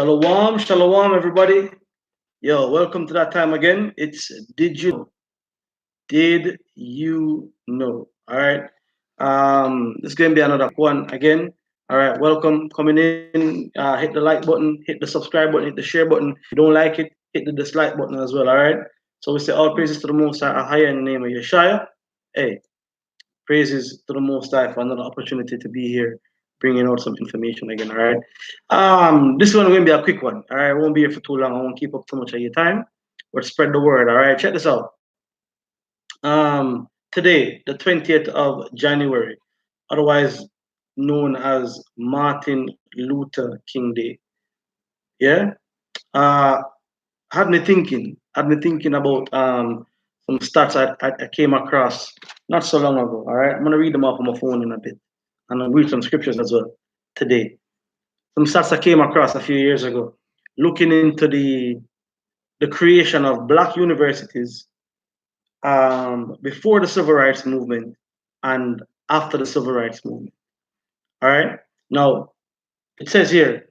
Shalom, shalom, everybody. Yo, welcome to that time again. It's Did you know? All right. This is gonna be another one again. All right, welcome coming in. Hit the like button, hit the subscribe button, hit the share button. If you don't like it, hit the dislike button as well. All right. So we say all praises to the Most High, higher in the name of Yeshua. Hey, praises to the Most High for another opportunity to be here, bringing out some information again. All right. This one will be a quick one. All right, I won't be here for too long. I won't keep up too much of your time. But spread the word. All right, check this out. Today, the 20th of January, otherwise known as Martin Luther King Day. Yeah. Uh, had me thinking about some stats I came across not so long ago. All right, I'm gonna read them off on my phone in a bit, and I'll read some scriptures as well today. Some stats I came across a few years ago, looking into the creation of black universities before the civil rights movement and after the civil rights movement. All right. Now it says here,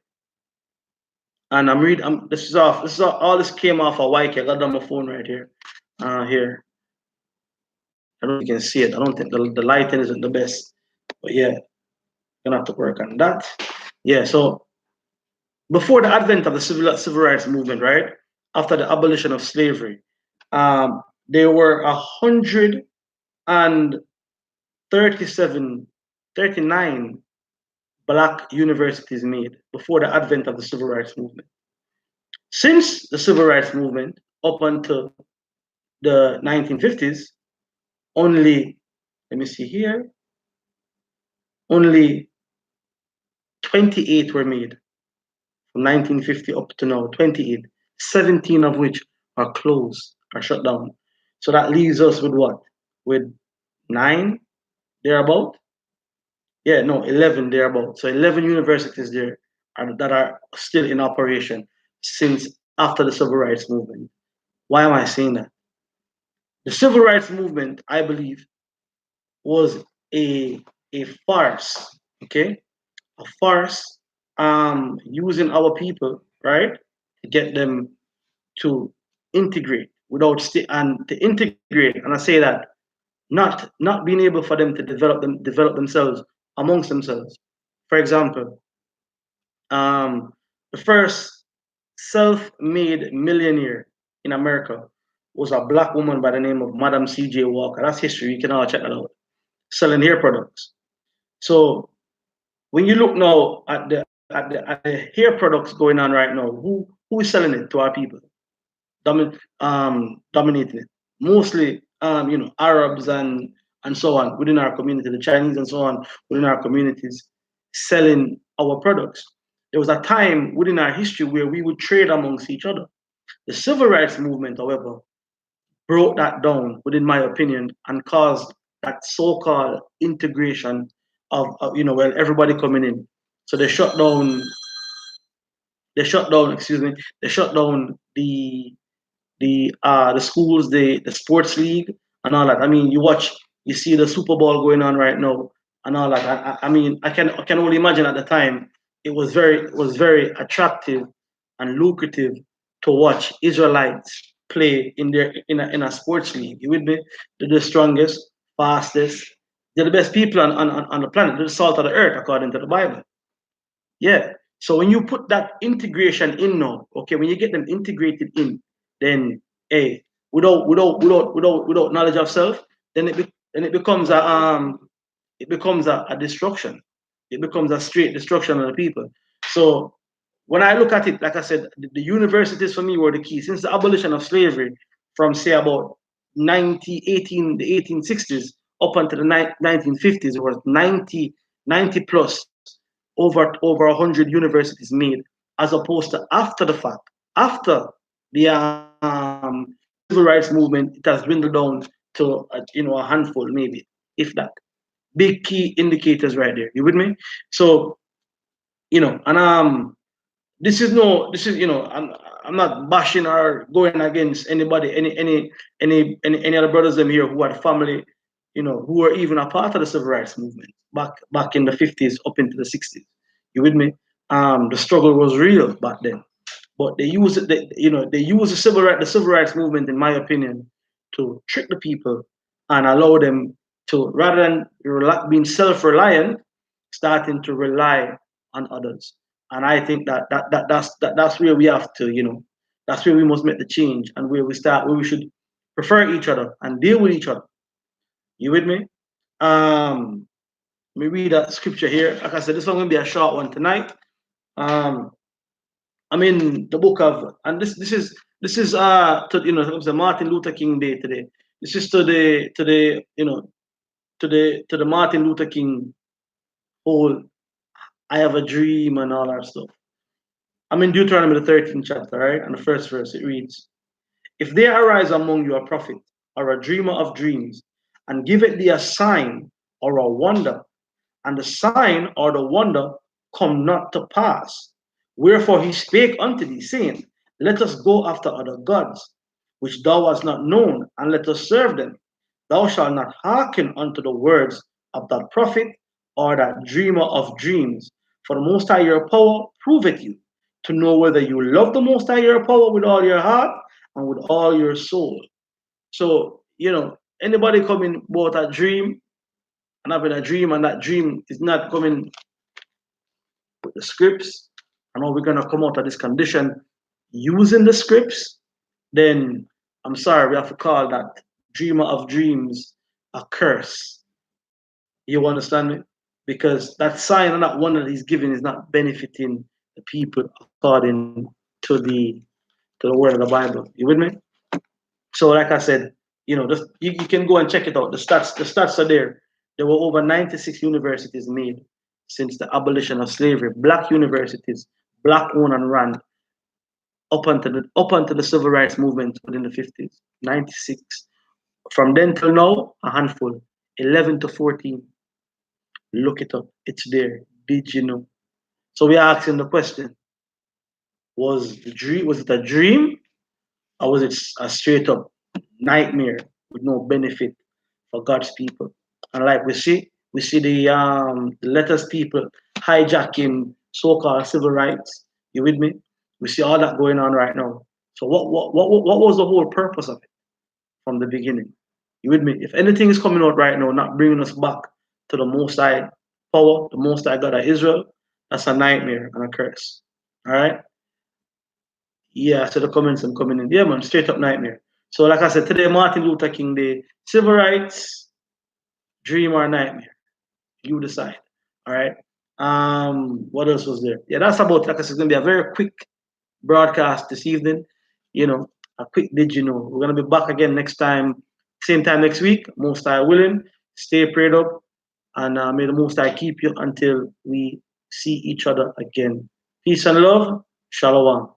and I'm reading. This is off. This is all this came off of YK. I got it on my phone right here. Here. I don't know if you can see it. I don't think the lighting isn't the best, but yeah, gonna have to work on that. Yeah. So before the advent of the civil rights movement, right after the abolition of slavery, there were 137, 39 black universities made before the advent of the civil rights movement. Since the civil rights movement up until the 1950s, only, let me see here, only 28 were made from 1950 up to now, 28, 17 of which are closed, are shut down. So that leaves us with what? With 9 thereabout? Yeah, no, 11 thereabout. So 11 universities there that are still in operation since after the civil rights movement. Why am I saying that? The civil rights movement, I believe, was a farce, okay? A farce using our people, right, to get them to integrate and to integrate, and I say that not being able for them to develop themselves amongst themselves. For example, the first self-made millionaire in America was a black woman by the name of Madam C.J. Walker. That's history. You can all check that out. Selling hair products. So when you look now at the hair products going on right now, who is selling it to our people? Dominating it. Mostly Arabs and so on within our community, the Chinese and so on within our communities selling our products. There was a time within our history where we would trade amongst each other. The civil rights movement, however, broke that down, within my opinion, and caused that so-called integration of well, everybody coming in. So they shut down. Excuse me. They shut down the schools, the sports league, and all that. I mean, you see the Super Bowl going on right now, and all that. I mean, I can only imagine at the time it was very attractive and lucrative to watch Israelites play in a sports league. You with me? They're the strongest, fastest. They're the best people on the planet. They're the salt of the earth, according to the Bible. Yeah. So when you put that integration in now, okay, when you get them integrated in, then hey, without knowledge of self, then it becomes a destruction. It becomes a straight destruction of the people. So when I look at it, like I said, the universities for me were the key. Since the abolition of slavery from say about the 1860s up until the 1950s, it was 90 plus over 100 universities made, as opposed to after the fact. After the civil rights movement, it has dwindled down to a handful, maybe, if that. Big key indicators right there. You with me? So and this is I'm not bashing or going against anybody, any other brothers them here who had family, who were even a part of the civil rights movement back in the 50s up into the 60s. You with me? The struggle was real back then, but they use it. They use the civil rights movement, in my opinion, to trick the people and allow them to, rather than being self-reliant, starting to rely on others. And I think that's where we have to, that's where we must make the change, and where we should prefer each other and deal with each other. You with me? Let me read that scripture here. Like I said, this one gonna be a short one tonight. Um, I'm in the book of, and this is Martin Luther King Day today. This is to the Martin Luther King whole I have a dream and all that stuff. I'm in Deuteronomy the 13th chapter, right? And the first verse it reads, "If there arise among you a prophet or a dreamer of dreams, and give it thee a sign or a wonder, and the sign or the wonder come not to pass. Wherefore he spake unto thee, saying, Let us go after other gods, which thou hast not known, and let us serve them. Thou shalt not hearken unto the words of that prophet or that dreamer of dreams. For the Most High your power proveth you, to know whether you love the Most High your power with all your heart and with all your soul." So, anybody coming about a dream and having a dream, and that dream is not coming with the scripts, and how we're gonna come out of this condition using the scripts, then I'm sorry, we have to call that dreamer of dreams a curse. You understand me? Because that sign and that wonder that he's giving is not benefiting the people according to the word of the Bible. You with me? So, like I said, you can go and check it out. The stats are there. There were over 96 universities made since the abolition of slavery. Black universities, black owned and run, up until the civil rights movement within the 50s. 96. From then till now, a handful. 11 to 14. Look it up. It's there. Did you know? So we are asking the question: was it a dream, or was it a straight up nightmare with no benefit for God's people? And like we see the letters people hijacking so-called civil rights. You with me? We see all that going on right now. So what was the whole purpose of it from the beginning? You with me? If anything is coming out right now, not bringing us back to the Most High power, the Most High God of Israel, that's a nightmare and a curse. All right. Yeah, so the comments and coming in. Yeah, man, straight up nightmare. So, like I said, today, Martin Luther King Day, civil rights, dream or nightmare. You decide. All right. What else was there? Yeah, that's about, like I said, it's gonna be a very quick broadcast this evening. A quick did you know. We're gonna be back again next time, same time next week. Most High willing. Stay prayed up, and may the Most High keep you until we see each other again. Peace and love. Shalom.